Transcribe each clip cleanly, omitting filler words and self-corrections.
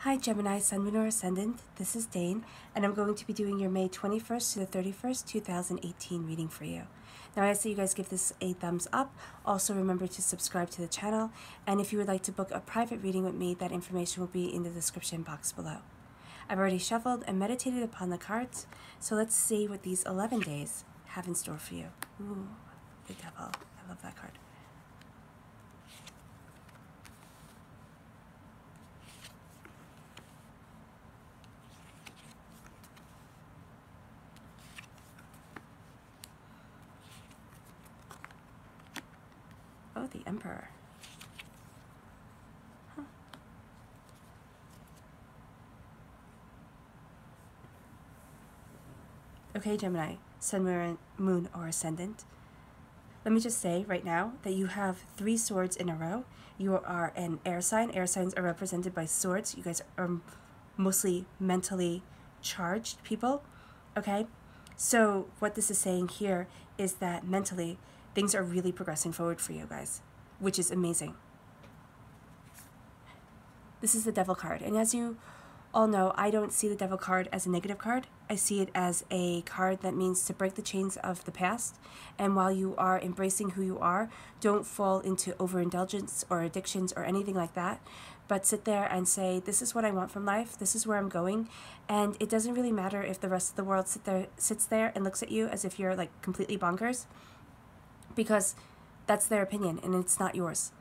Hi Gemini, Sun, Moon, or Ascendant. This is Dane, and I'm going to be doing your May 21st to the 31st, 2018 reading for you. Now, I ask that you guys give this a thumbs up. Also, remember to subscribe to the channel, and if you would like to book a private reading with me, that information will be in the description box below. I've already shuffled and meditated upon the cards, so let's see what these 11 days have in store for you. Ooh, the Devil. I love that card. Oh, the Emperor. Huh. Okay, Gemini, Sun, Moon, or Ascendant. Let me just say right now that you have 3 swords in a row. You are an air sign. Air signs are represented by swords. You guys are mostly mentally charged people, okay? So what this is saying here is that mentally, things are really progressing forward for you guys, which is amazing. This is the Devil card, and as you all know, I don't see the Devil card as a negative card. I see it as a card that means to break the chains of the past, and while you are embracing who you are, don't fall into overindulgence or addictions or anything like that, but sit there and say, this is what I want from life, this is where I'm going, and it doesn't really matter if the rest of the world sits there and looks at you as if you're like completely bonkers, because that's their opinion and it's not yours.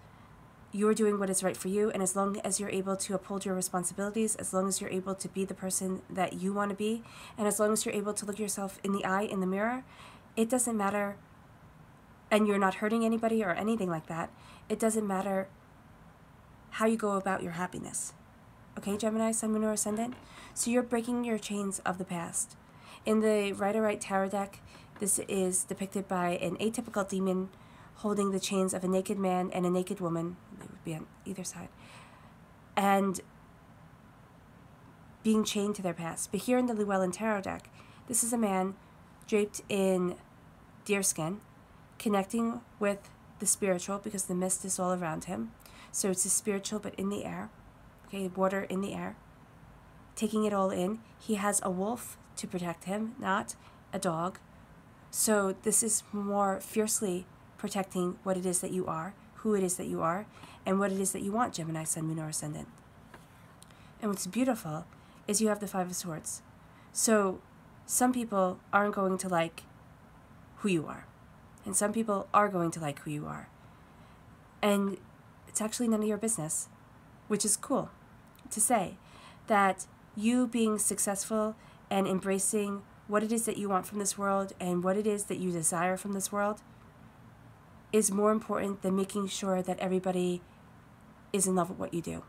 You're doing what is right for you, and as long as you're able to uphold your responsibilities, as long as you're able to be the person that you want to be, and as long as you're able to look yourself in the eye in the mirror, it doesn't matter, and you're not hurting anybody or anything like that, it doesn't matter how you go about your happiness. Okay, Gemini, Sun, Moon, or Ascendant? So you're breaking your chains of the past. In the Rider-Waite Tarot deck, this is depicted by an atypical demon holding the chains of a naked man and a naked woman. They would be on either side. And being chained to their past. But here in the Llewellyn Tarot deck, this is a man draped in deerskin, connecting with the spiritual because the mist is all around him. So it's the spiritual but in the air. Okay, water in the air. Taking it all in. He has a wolf to protect him, not a dog. So this is more fiercely protecting what it is that you are, who it is that you are, and what it is that you want, Gemini, Sun, Moon, or Ascendant. And what's beautiful is you have the 5 of Swords. So some people aren't going to like who you are, and some people are going to like who you are. And it's actually none of your business, which is cool to say, that you being successful and embracing what it is that you want from this world and what it is that you desire from this world is more important than making sure that everybody is in love with what you do.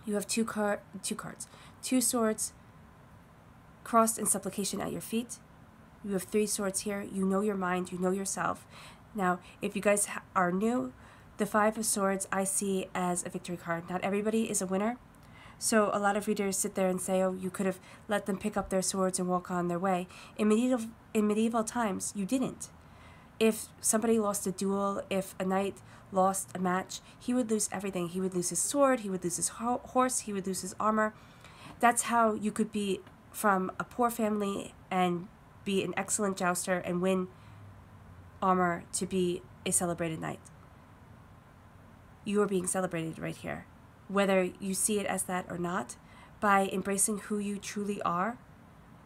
You have two swords crossed in supplication at your feet. You have 3 swords here. You know your mind, you know yourself. Now, if you guys are new, the 5 of Swords I see as a victory card. Not everybody is a winner. So a lot of readers sit there and say, oh, you could have let them pick up their swords and walk on their way. In medieval times, you didn't. If somebody lost a duel, if a knight lost a match, he would lose everything. He would lose his sword, he would lose his horse, he would lose his armor. That's how you could be from a poor family and be an excellent jouster and win armor to be a celebrated knight. You are being celebrated right here. Whether you see it as that or not, by embracing who you truly are,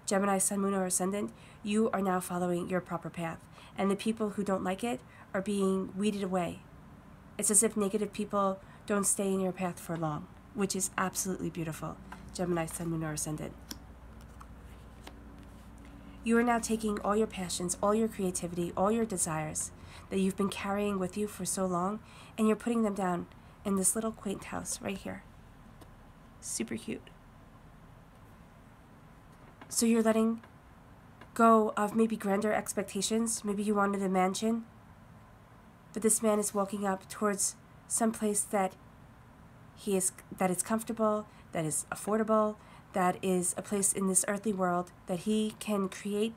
Gemini, Sun, Moon, or Ascendant, you are now following your proper path. And the people who don't like it are being weeded away. It's as if negative people don't stay in your path for long, which is absolutely beautiful. Gemini, Sun, Moon, or Ascendant. You are now taking all your passions, all your creativity, all your desires that you've been carrying with you for so long, and you're putting them down in this little quaint house right here. Super cute. So you're letting go of maybe grander expectations. Maybe you wanted a mansion, but this man is walking up towards some place that is comfortable, that is affordable, that is a place in this earthly world that he can create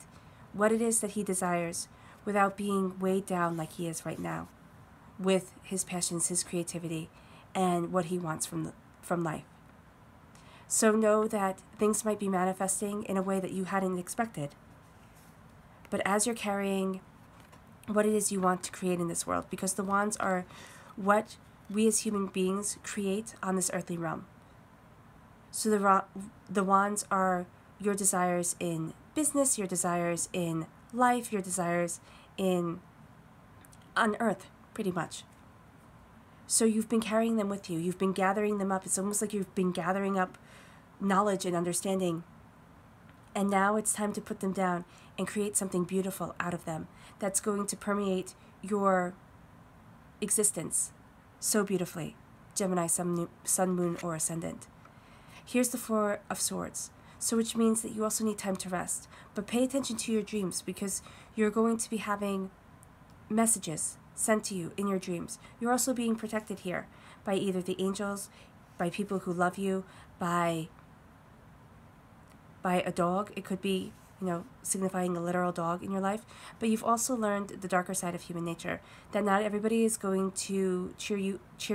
what it is that he desires without being weighed down like he is right now with his passions, his creativity, and what he wants from life. So know that things might be manifesting in a way that you hadn't expected. But as you're carrying what it is you want to create in this world, because the wands are what we as human beings create on this earthly realm. So the wands are your desires in business, your desires in life, your desires on earth, pretty much. So you've been carrying them with you. You've been gathering them up. It's almost like you've been gathering up knowledge and understanding. And now it's time to put them down and create something beautiful out of them that's going to permeate your existence so beautifully. Gemini, sun, moon, or ascendant. Here's the Four of Swords. So which means that you also need time to rest. But pay attention to your dreams, because you're going to be having messages sent to you in your dreams. You're also being protected here by either the angels, by people who love you, by a dog. It could be, signifying a literal dog in your life. But you've also learned the darker side of human nature, that not everybody is going to cheer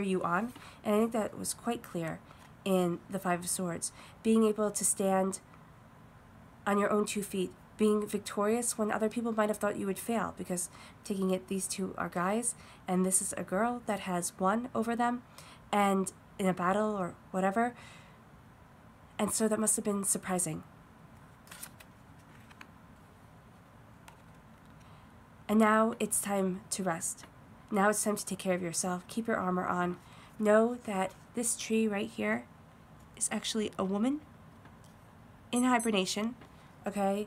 you on. And I think that was quite clear in the Five of Swords. Being able to stand on your own 2 feet, being victorious when other people might have thought you would fail, because taking it, these two are guys, and this is a girl that has won over them, and in a battle or whatever. And so that must have been surprising. And now it's time to rest. Now it's time to take care of yourself. Keep your armor on. Know that this tree right here is actually a woman in hibernation, okay?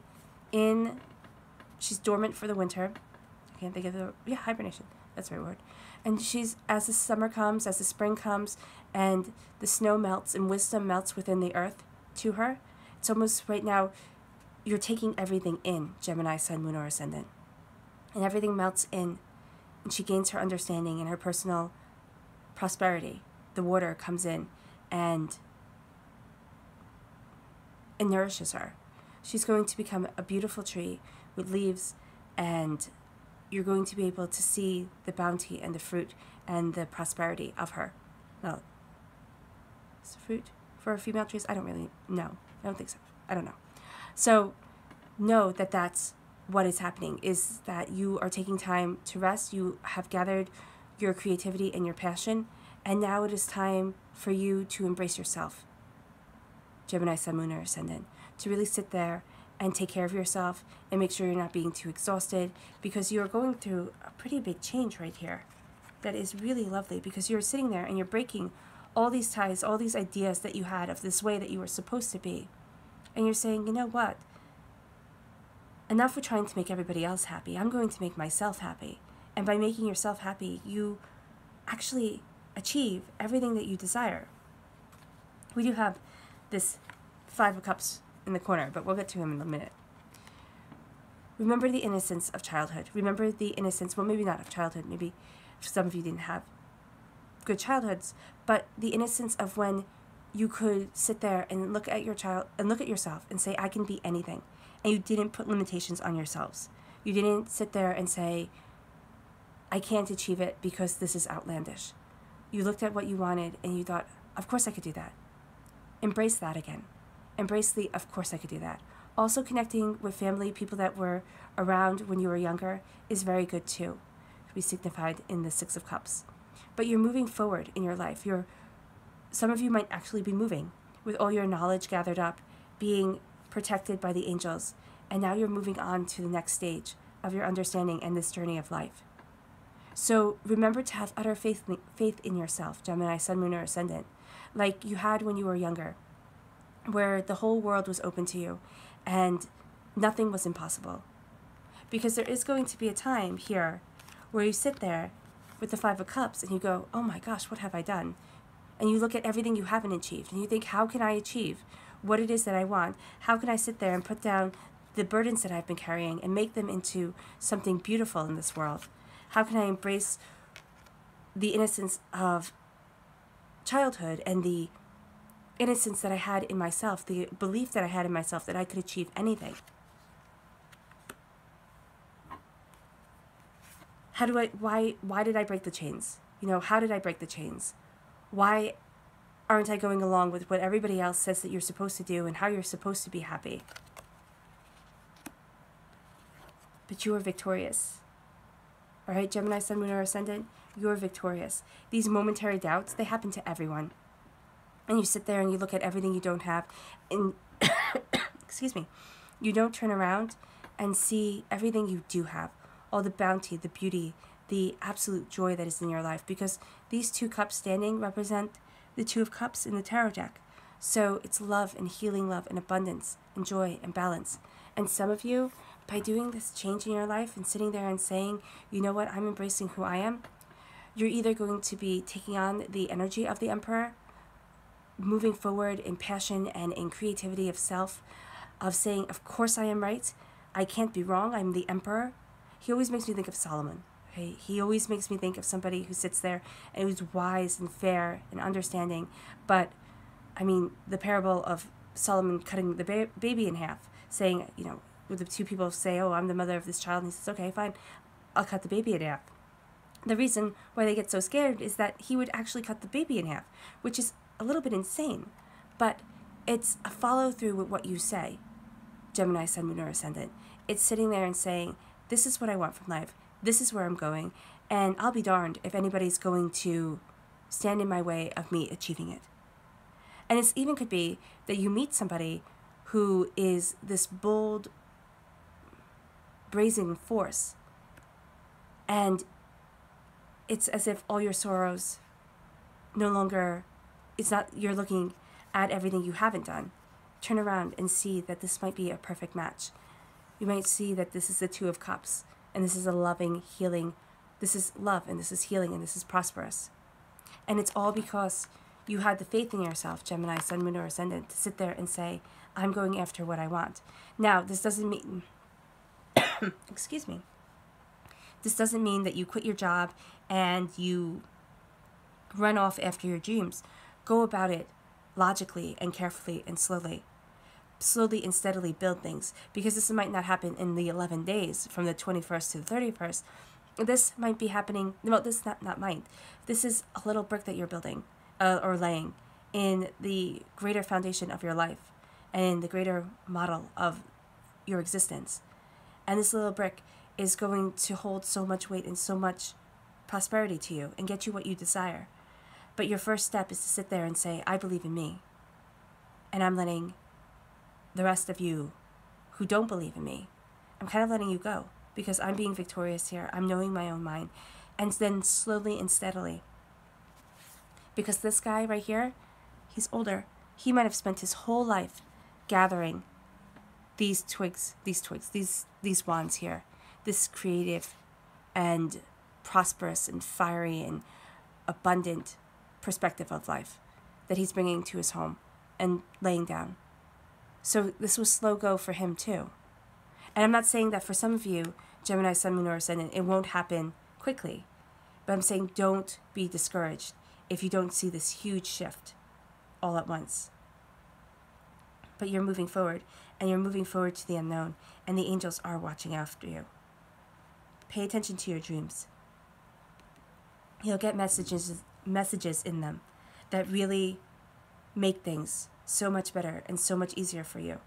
She's dormant for the winter. I can't think of hibernation. That's the right word. And as the summer comes, as the spring comes, and the snow melts and wisdom melts within the earth to her, it's almost right now you're taking everything in, Gemini, sun, moon, or ascendant. And everything melts in, and she gains her understanding and her personal prosperity. The water comes in and it nourishes her. She's going to become a beautiful tree with leaves, and you're going to be able to see the bounty and the fruit and the prosperity of her. Well, is fruit for female trees? I don't really know. I don't think so. I don't know. So know that that's what is happening, is that you are taking time to rest. You have gathered your creativity and your passion, and now it is time for you to embrace yourself, Gemini, sun, moon, or ascendant, to really sit there and take care of yourself and make sure you're not being too exhausted, because you are going through a pretty big change right here that is really lovely, because you're sitting there and you're breaking all these ties, all these ideas that you had of this way that you were supposed to be. And you're saying, you know what? Enough with trying to make everybody else happy. I'm going to make myself happy. And by making yourself happy, you actually achieve everything that you desire. We do have this Five of Cups in the corner, but we'll get to him in a minute. Remember the innocence of childhood. Remember the innocence, well, maybe not of childhood. Maybe some of you didn't have good childhoods, but the innocence of when you could sit there and look at your child and look at yourself and say, I can be anything. And you didn't put limitations on yourselves. You didn't sit there and say, I can't achieve it because this is outlandish. You looked at what you wanted and you thought, of course I could do that. Embrace that again. Embrace the, of course I could do that. Also connecting with family, people that were around when you were younger, is very good too. It could be signified in the Six of Cups. But you're moving forward in your life. Some of you might actually be moving with all your knowledge gathered up, being protected by the angels, and now you're moving on to the next stage of your understanding and this journey of life. So remember to have utter faith in yourself, Gemini, sun, moon, or ascendant, like you had when you were younger, where the whole world was open to you and nothing was impossible. Because there is going to be a time here where you sit there with the Five of Cups and you go, oh my gosh, what have I done? And you look at everything you haven't achieved and you think, how can I achieve what it is that I want? How can I sit there and put down the burdens that I've been carrying and make them into something beautiful in this world? How can I embrace the innocence of childhood and the innocence that I had in myself, the belief that I had in myself that I could achieve anything? Why did I break the chains? How did I break the chains? Why aren't I going along with what everybody else says that you're supposed to do and how you're supposed to be happy? But you are victorious. All right, Gemini, Sun, Moon, or Ascendant, you're victorious. These momentary doubts, they happen to everyone. And you sit there and you look at everything you don't have, and excuse me, you don't turn around and see everything you do have, all the bounty, the beauty, the absolute joy that is in your life, because these 2 cups standing represent the 2 of Cups in the tarot deck. So it's love and healing, love and abundance and joy and balance. And some of you, by doing this change in your life and sitting there and saying, you know what, I'm embracing who I am, you're either going to be taking on the energy of the Emperor, moving forward in passion and in creativity of self, of saying, of course I am right, I can't be wrong, I'm the Emperor. He always makes me think of Solomon. Okay? He always makes me think of somebody who sits there and who's wise and fair and understanding. But, I mean, the parable of Solomon cutting the baby in half, saying, you know, the 2 people say, oh, I'm the mother of this child, and he says, okay, fine, I'll cut the baby in half. The reason why they get so scared is that he would actually cut the baby in half, which is a little bit insane, but it's a follow through with what you say, Gemini, Sun, Moon, or Ascendant. It's sitting there and saying, this is what I want from life, this is where I'm going, and I'll be darned if anybody's going to stand in my way of me achieving it. And it even could be that you meet somebody who is this bold, brazen force, and it's as if all your sorrows no longer, it's not, you're looking at everything you haven't done. Turn around and see that this might be a perfect match. You might see that this is the 2 of Cups, and this is a loving, healing, this is love, and this is healing, and this is prosperous. And it's all because you had the faith in yourself, Gemini, Sun, Moon, or Ascendant, to sit there and say, I'm going after what I want. Now, this doesn't mean, excuse me, this doesn't mean that you quit your job and you run off after your dreams. Go about it logically and carefully and slowly. Slowly and steadily build things, because this might not happen in the 11 days from the 21st to the 31st. This might be happening, no, this not might. This is a little brick that you're building or laying in the greater foundation of your life and in the greater model of your existence. And this little brick is going to hold so much weight and so much prosperity to you and get you what you desire. But your first step is to sit there and say, I believe in me. And I'm letting the rest of you who don't believe in me, I'm kind of letting you go, because I'm being victorious here. I'm knowing my own mind. And then slowly and steadily, because this guy right here, he's older. He might have spent his whole life gathering these wands here, this creative and prosperous and fiery and abundant perspective of life that he's bringing to his home and laying down. So this was slow go for him too. And I'm not saying that for some of you, Gemini, Sun, Moon, or Ascendant, it won't happen quickly. But I'm saying don't be discouraged if you don't see this huge shift all at once. But you're moving forward, and you're moving forward to the unknown, and the angels are watching after you. Pay attention to your dreams. You'll get messages in them that really make things so much better and so much easier for you.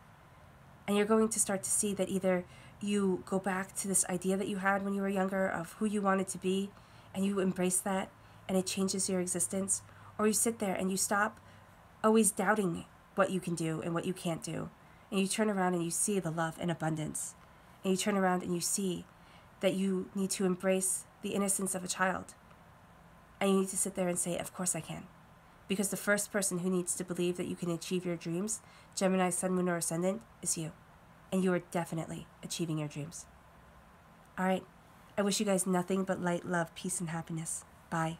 And you're going to start to see that either you go back to this idea that you had when you were younger of who you wanted to be, and you embrace that, and it changes your existence, or you sit there and you stop always doubting what you can do and what you can't do, and you turn around and you see the love and abundance, and you turn around and you see that you need to embrace the innocence of a child, and you need to sit there and say, of course I can. Because the first person who needs to believe that you can achieve your dreams, Gemini, Sun, Moon, or Ascendant, is you. And you are definitely achieving your dreams. All right. I wish you guys nothing but light, love, peace, and happiness. Bye.